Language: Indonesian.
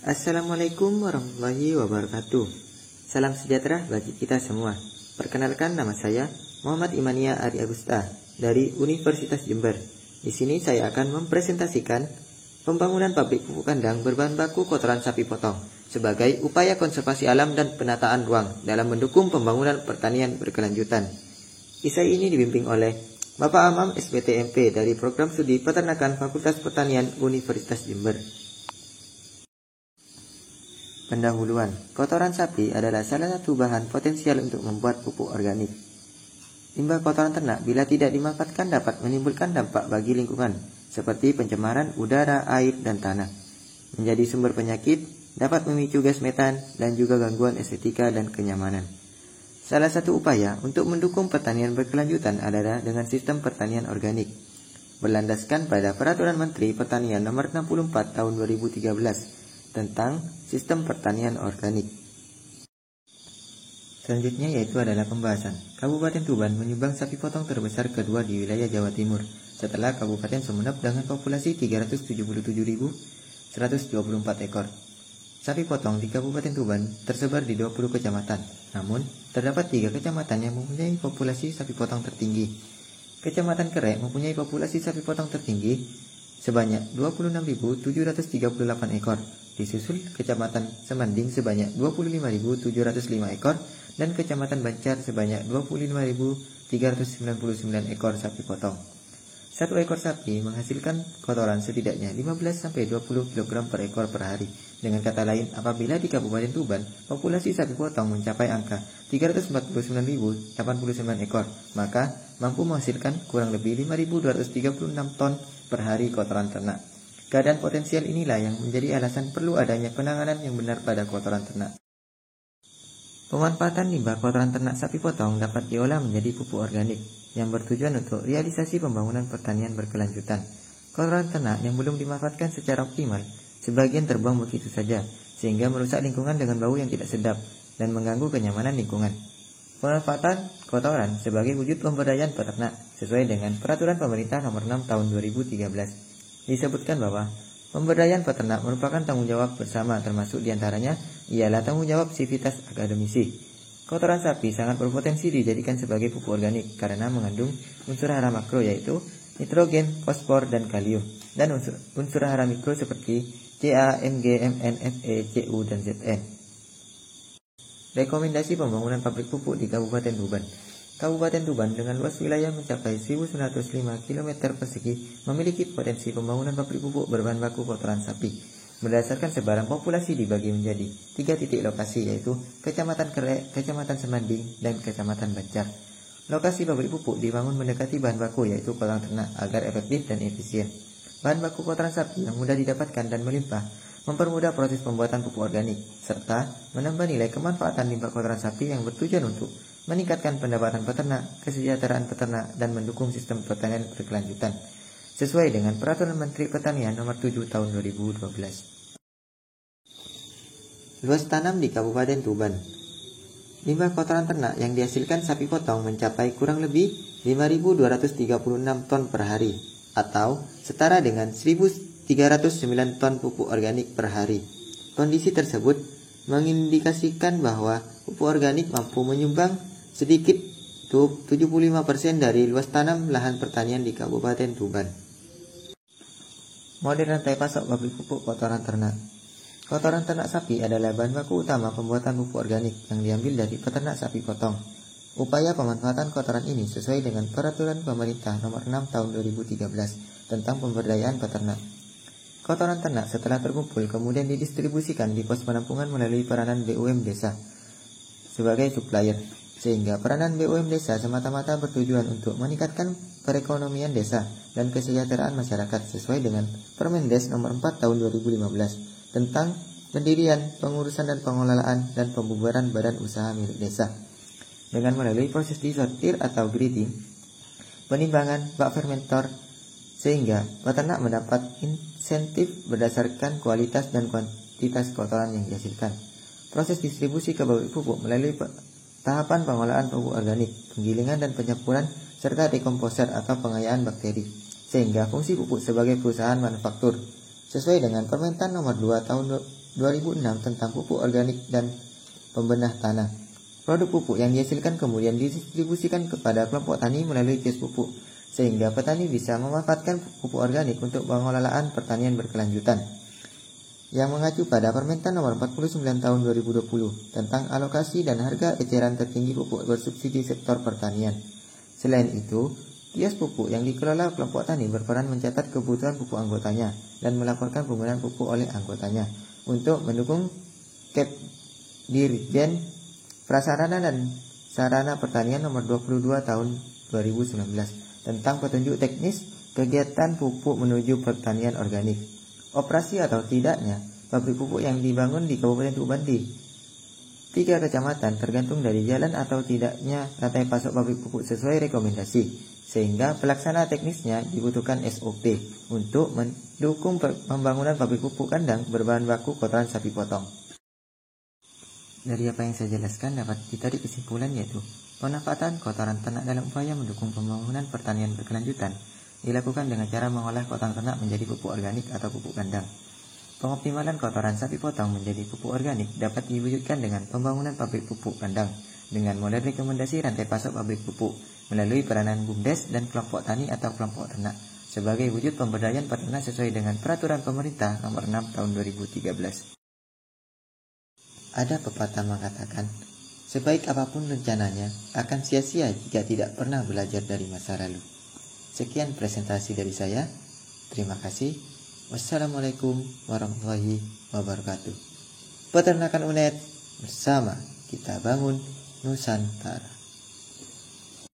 Assalamualaikum warahmatullahi wabarakatuh. Salam sejahtera bagi kita semua. Perkenalkan, nama saya Muhammad Imania Ari Agusta dari Universitas Jember. Di sini saya akan mempresentasikan pembangunan pabrik pupuk kandang berbahan baku kotoran sapi potong sebagai upaya konservasi alam dan penataan ruang dalam mendukung pembangunan pertanian berkelanjutan. Kisah ini dibimbing oleh Bapak Amam SPTMP dari Program Studi Peternakan Fakultas Pertanian Universitas Jember. Pendahuluan, kotoran sapi adalah salah satu bahan potensial untuk membuat pupuk organik. Limbah kotoran ternak bila tidak dimanfaatkan dapat menimbulkan dampak bagi lingkungan, seperti pencemaran udara, air, dan tanah. Menjadi sumber penyakit, dapat memicu gas metan, dan juga gangguan estetika dan kenyamanan. Salah satu upaya untuk mendukung pertanian berkelanjutan adalah dengan sistem pertanian organik, berlandaskan pada Peraturan Menteri Pertanian Nomor 64 Tahun 2013 tentang Sistem Pertanian Organik. Selanjutnya yaitu adalah pembahasan. Kabupaten Tuban menyumbang sapi potong terbesar kedua di wilayah Jawa Timur, setelah Kabupaten Sumeneb dengan populasi 377.124 ekor. Sapi potong di Kabupaten Tuban tersebar di 20 kecamatan, namun terdapat 3 kecamatan yang mempunyai populasi sapi potong tertinggi. Kecamatan Kerek mempunyai populasi sapi potong tertinggi sebanyak 26.738 ekor, disusul Kecamatan Semanding sebanyak 25.705 ekor, dan Kecamatan Bancar sebanyak 25.399 ekor sapi potong. Satu ekor sapi menghasilkan kotoran setidaknya 15-20 kg per ekor per hari. Dengan kata lain, apabila di Kabupaten Tuban populasi sapi potong mencapai angka 349.089 ekor, maka mampu menghasilkan kurang lebih 5.236 ton per hari kotoran ternak. Keadaan potensial inilah yang menjadi alasan perlu adanya penanganan yang benar pada kotoran ternak. Pemanfaatan limbah kotoran ternak sapi potong dapat diolah menjadi pupuk organik yang bertujuan untuk realisasi pembangunan pertanian berkelanjutan. Kotoran ternak yang belum dimanfaatkan secara optimal sebagian terbuang begitu saja, sehingga merusak lingkungan dengan bau yang tidak sedap dan mengganggu kenyamanan lingkungan. Pemanfaatan kotoran sebagai wujud pemberdayaan peternak sesuai dengan Peraturan Pemerintah Nomor 6 Tahun 2013. Disebutkan bahwa pemberdayaan peternak merupakan tanggung jawab bersama, termasuk diantaranya ialah tanggung jawab sivitas akademisi. Kotoran sapi sangat berpotensi dijadikan sebagai pupuk organik karena mengandung unsur hara makro yaitu nitrogen, fosfor, dan kalium, dan unsur hara mikro seperti Ca, Mg, Mn, Fe, Cu, dan Zn. Rekomendasi pembangunan pabrik pupuk di Kabupaten Tuban. Kabupaten Tuban dengan luas wilayah mencapai 1.905 km persegi memiliki potensi pembangunan pabrik pupuk berbahan baku kotoran sapi. Berdasarkan sebaran populasi dibagi menjadi 3 titik lokasi yaitu Kecamatan Kerek, Kecamatan Semanding, dan Kecamatan Bancar. Lokasi pabrik pupuk dibangun mendekati bahan baku yaitu kotoran ternak agar efektif dan efisien. Bahan baku kotoran sapi yang mudah didapatkan dan melimpah mempermudah proses pembuatan pupuk organik, serta menambah nilai kemanfaatan limbah kotoran sapi yang bertujuan untuk meningkatkan pendapatan peternak, kesejahteraan peternak, dan mendukung sistem pertanian berkelanjutan, sesuai dengan Peraturan Menteri Pertanian Nomor 7 Tahun 2012. Luas tanam di Kabupaten Tuban. Limbah kotoran ternak yang dihasilkan sapi potong mencapai kurang lebih 5.236 ton per hari, atau setara dengan 1.309 ton pupuk organik per hari. Kondisi tersebut mengindikasikan bahwa pupuk organik mampu menyumbang sedikit 75% dari luas tanam lahan pertanian di Kabupaten Tuban. Model rantai pasok pabrik pupuk kotoran ternak. Kotoran ternak sapi adalah bahan baku utama pembuatan pupuk organik yang diambil dari peternak sapi potong. Upaya pemanfaatan kotoran ini sesuai dengan Peraturan Pemerintah Nomor 6 Tahun 2013 tentang pemberdayaan peternak. Kotoran ternak setelah terkumpul kemudian didistribusikan di pos penampungan melalui peranan BUM desa sebagai supplier, sehingga peranan BUM desa semata-mata bertujuan untuk meningkatkan perekonomian desa dan kesejahteraan masyarakat sesuai dengan Permendes Nomor 4 Tahun 2015 tentang pendirian, pengurusan dan pengelolaan dan pembubaran badan usaha milik desa. Dengan melalui proses disortir atau grading, penimbangan, bak fermentor, sehingga peternak mendapat insentif berdasarkan kualitas dan kuantitas kotoran yang dihasilkan. Proses distribusi ke pabrik pupuk melalui tahapan pengolahan pupuk organik, penggilingan dan penyempuran, serta dekomposer atau pengayaan bakteri, sehingga fungsi pupuk sebagai perusahaan manufaktur sesuai dengan Permentan Nomor 2 Tahun 2006 tentang pupuk organik dan pembenah tanah. Produk pupuk yang dihasilkan kemudian didistribusikan kepada kelompok tani melalui kios pupuk, sehingga petani bisa memanfaatkan pupuk organik untuk pengelolaan pertanian berkelanjutan. Yang mengacu pada Permentan Nomor 49 Tahun 2020 tentang alokasi dan harga eceran tertinggi pupuk bersubsidi sektor pertanian. Selain itu, kios pupuk yang dikelola kelompok tani berperan mencatat kebutuhan pupuk anggotanya dan melaporkan penggunaan pupuk oleh anggotanya untuk mendukung Dirjen Prasarana dan Sarana Pertanian Nomor 22 Tahun 2019 tentang petunjuk teknis kegiatan pupuk menuju pertanian organik. Operasi atau tidaknya pabrik pupuk yang dibangun di Kabupaten Tuban di 3 kecamatan tergantung dari jalan atau tidaknya rantai pasok pabrik pupuk sesuai rekomendasi, sehingga pelaksana teknisnya dibutuhkan SOP untuk mendukung pembangunan pabrik pupuk kandang berbahan baku kotoran sapi potong. Dari apa yang saya jelaskan dapat ditarik kesimpulan, yaitu pemanfaatan kotoran ternak dalam upaya mendukung pembangunan pertanian berkelanjutan dilakukan dengan cara mengolah kotoran ternak menjadi pupuk organik atau pupuk kandang. Pengoptimalan kotoran sapi potong menjadi pupuk organik dapat diwujudkan dengan pembangunan pabrik pupuk kandang dengan model rekomendasi rantai pasok pabrik pupuk melalui peranan BUMDes dan kelompok tani atau kelompok ternak sebagai wujud pemberdayaan peternak sesuai dengan peraturan pemerintah nomor 6 tahun 2013. Ada pepatah mengatakan, sebaik apapun rencananya akan sia-sia jika tidak pernah belajar dari masa lalu. Sekian presentasi dari saya. Terima kasih. Wassalamualaikum warahmatullahi wabarakatuh. Peternakan UNED bersama kita bangun Nusantara.